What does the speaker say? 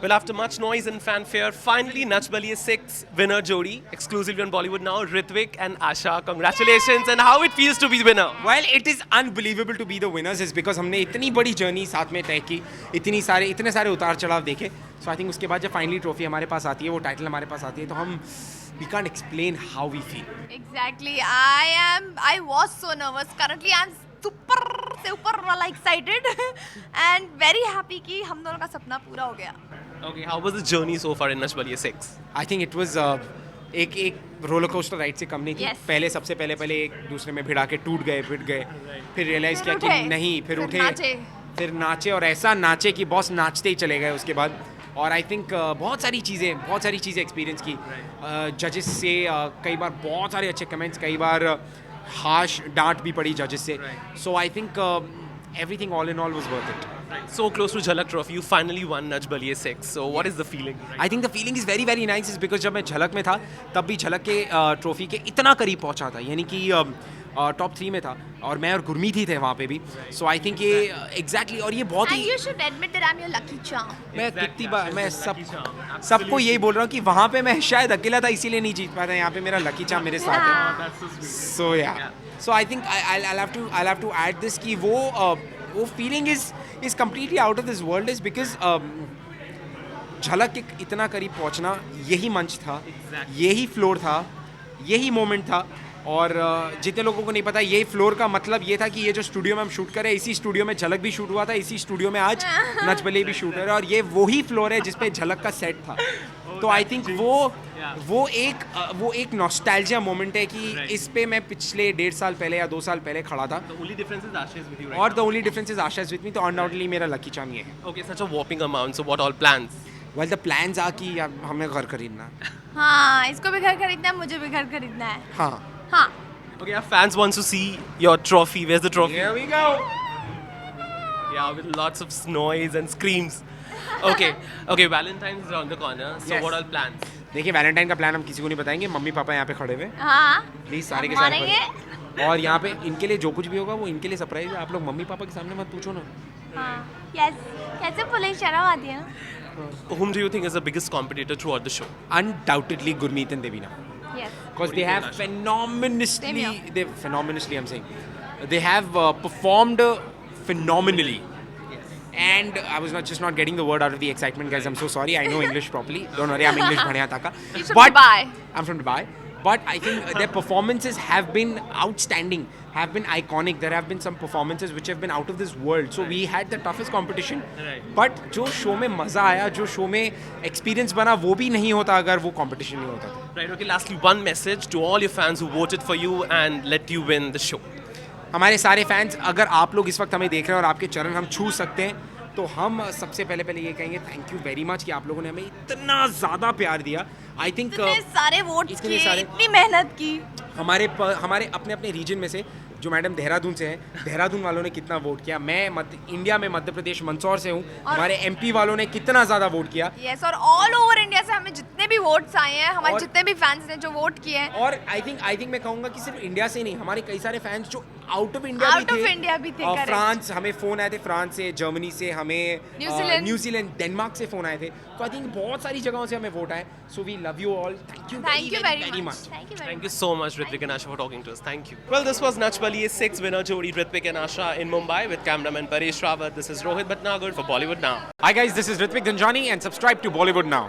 Well, after much noise and fanfare, finally Nach Baliye 6 winner jodi, exclusively on Bollywood Now, Ritwik and Asha. Congratulations, and how it feels to be the winner. While it is unbelievable to be the winners is because हमने इतनी बड़ी journey साथ में तय की, इतने सारे उतार चढ़ाव देखे. So I think उसके बाद जब फाइनली ट्रॉफी हमारे पास आती है, वो टाइटल हमारे पास आती है, तो हम we can't explain how we feel. Exactly. I was so nervous. Currently, I'm super like excited and very happy कि हम दोनों का सपना पूरा हो गया. Okay, how was the journey so far in Nach Baliye 6? I think it was एक roller coaster ride से कम नहीं थी. Yes. सबसे पहले एक दूसरे में भिड़ा के टूट गए, पिट गए, फिर रियलाइज किया कि उठे, नहीं, फिर उठे, नाचे. फिर नाचे और ऐसा नाचे कि बॉस नाचते ही चले गए उसके बाद. और आई थिंक बहुत सारी चीज़ें एक्सपीरियंस की जजेस से. कई बार बहुत सारे अच्छे कमेंट्स, कई बार हार्श डांट भी पड़ी जजेस से. So I think everything all in all was worth it. So close to Jhalak Trophy, you finally won Nach Baliye 6. So what is the feeling? I think the feeling is very very nice is because जब मैं झलक में था तब भी झलक के trophy के इतना करीब पहुंचा था, यानी कि टॉप 3 में था और मैं और गुरमीत ही थे वहाँ पे भी. सो आई थिंक ये एग्जैक्टली और ये बहुत And he you should admit that I'm your lucky charm. मैं कितनी बार मैं सबको यही बोल रहा हूँ कि वहाँ पे मैं शायद अकेला था इसीलिए नहीं जीत पाया था. यहाँ पे मेरा लकी चार्म मेरे साथ है. सो या so I think I'll have to add this कि वो feeling is completely out of this world is because झलक के इतना करीब पहुंचना यही मंच था, यही फ्लोर था, यही मोमेंट था. और जितने लोगों को नहीं पता, यही फ्लोर का मतलब ये था कि ये जो स्टूडियो में हम शूट करें, इसी स्टूडियो में झलक भी शूट हुआ था, इसी स्टूडियो में आज नच बलिए भी शूट हो रहा है. और ये वही फ्लोर है जिसपे झलक का सेट था. तो आई थिंक वो एक नॉस्टैल्जिया मोमेंट है कि इस पे मैं पिछले 1.5 साल पहले या 2 साल पहले खड़ा था. The only difference is Asha is with you right और now. The only difference is Asha is with me. तो अनडाउटेडली मेरा लकी चार्म ये है. Okay, such a whopping amount. So what all plans? Well the plans are कि अब हमें घर खरीदना. हाँ, इसको भी घर खरीदना है, मुझे भी घर खरीदना है. हाँ. Okay, our fans want to see your trophy. Where's the trophy? Here we go. Yeah, with lots of noise and screams. Okay, Valentine's is around the corner. So Yes. what all plans? देखिए Valentine का plan हम किसी को नहीं बताएंगे. Mummy papa यहाँ पे खड़े हुए, हाँ. प्लीज सारे के हम सारे मानेंगे? खड़े. और यहाँ पे इनके लिए जो कुछ भी होगा वो इनके लिए सरप्राइज है. आप लोग मम्मी पापा के सामने मत पूछो ना. हाँ. Yes. कैसे बोले, शर्म आती है ना. Whom do you think is the biggest competitor throughout the show? Undoubtedly Gurmeet and Devina. Yes. Because they have Same phenomenally I'm saying they have performed phenomenally. And I was not getting the word out of the excitement, guys. I'm so sorry. I know English properly. Don't worry, I'm English bhaniya taka. You're from Dubai. I'm from Dubai. But I think their performances have been outstanding, have been iconic. There have been some performances which have been out of this world. So we had the toughest competition. Right. But जो show में मज़ा आया, जो show में experience बना, वो भी नहीं होता अगर वो कंपटीशन नहीं होता था. Right, okay, lastly, one message to all your fans who voted for you and let you win the show. हमारे सारे फैंस, अगर आप लोग इस वक्त हमें देख रहे हैं और आपके चरण हम छू सकते हैं, तो हम सबसे पहले ये कहेंगे थैंक यू वेरी मच कि आप लोगों ने हमें इतना ज़्यादा प्यार दिया. आई थिंक इतने सारे वोट इतने किए, सारे- इतनी मेहनत की. हमारे अपने रीजन में से जो मैडम देहरादून से हैं, देहरादून वालों ने कितना वोट किया. मैं इंडिया में मध्य प्रदेश मंदसौर से हूँ, हमारे एमपी वालों ने कितना ज़्यादा वोट किया. यस. और ऑल ओवर इंडिया से हमें जितने भी वोट्स आए हैं, हमारे और- जितने भी फैंस ने जो वोट किए हैं, और आई थिंक मैं कहूँगा कि सिर्फ इंडिया से ही नहीं, हमारे कई सारे फैंस जो out of India Out of India भी थे, correct. फ्रांस, हमें फ़ोन आए थे फ्रांस से, जर्मनी से, हमें न्यूजीलैंड. न्यूजीलैंड, डेनमार्क से फ़ोन आए थे. तो आई थिंक बहुत सारी जगहों से हमें वोट आए. So we love you all. Thank you thank you very very much. Much. Thank you very Thank much. you so much, Ritwik and Asha, for talking to us. Thank you. Well, this was Nach Baliye 6 winner jodi, Ritwik and Asha in Mumbai with cameraman Paresh Rawat. This is Rohit Bhatnagar for Bollywood Now. Hi guys, this is Ritwik Dhanjani and subscribe to Bollywood Now.